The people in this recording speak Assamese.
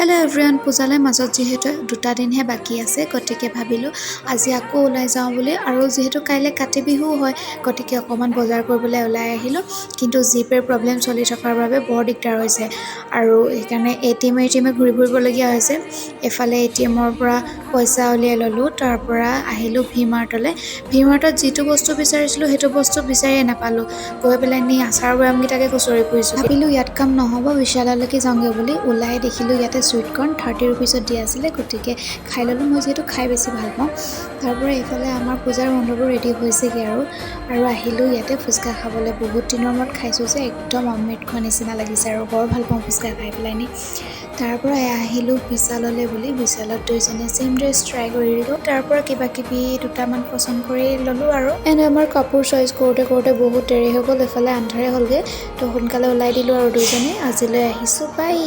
হেল্ল' এভৰিৱান, পূজালৈ মাজত যিহেতু 2টা দিনহে বাকী আছে, গতিকে ভাবিলোঁ আজি আকৌ ওলাই যাওঁ বুলি। আৰু যিহেতু কাইলৈ কাতি বিহুও হয়, গতিকে অকণমান বজাৰ কৰিবলৈ ওলাই আহিলোঁ। কিন্তু জিপেৰ প্ৰব্লেম চলি থকাৰ বাবে বৰ দিগদাৰ হৈছে আৰু সেইকাৰণে এটিএমে ঘূৰি ফুৰিবলগীয়া হৈছে। এফালে এটিএমৰ পৰা পইচা উলিয়াই ল'লোঁ, তাৰ পৰা আহিলোঁ ভি-মাৰ্টলৈ। ভি-মাৰ্টত যিটো বস্তু বিচাৰিছিলোঁ সেইটো বস্তু বিচাৰিয়ে নাপালোঁ। গৈ পেলাই নি আচাৰ বৈয়ামকেইটাকে খুচৰি ফুৰিছোঁ। ভাবিলোঁ ইয়াত কাম নহ'ব, বিশাললৈকে যাওঁগৈ বুলি ওলাই দেখিলোঁ ইয়াতে চুইটকৰ্ণ 30 ৰুপিছত দি আছিলে, গতিকে খাই ল'লোঁ। মই যিহেতু খাই বেছি ভাল পাওঁ। তাৰ পৰা এইফালে আমাৰ পূজাৰ বন্ধবোৰ ৰেডি হৈছেগৈ আৰু আহিলোঁ ইয়াতে ফুচকা খাবলৈ। বহুত দিনৰ মূৰত খাইছোঁ যে একদম অমৃত খোৱা নিচিনা লাগিছে আৰু বৰ ভাল পাওঁ ফুচকা খাই পেলাই নি। তাৰ পৰা আহিলোঁ বিশাললৈ বুলি। বিশালত দুইজনীয়ে ছেম ড্ৰেছ ট্ৰাই কৰি দিলোঁ। তাৰ পৰা কিবাকিবি দুটামান পচন্দ কৰি ল'লোঁ আৰু আমাৰ কাপোৰ চইচ কৰোঁতে বহুত দেৰি হৈ গ'ল। এইফালে আন্ধাৰে হ'লগৈ, তো সোনকালে ওলাই দিলোঁ আৰু দুইজনী। আজিলৈ আহিছোঁ, বাই।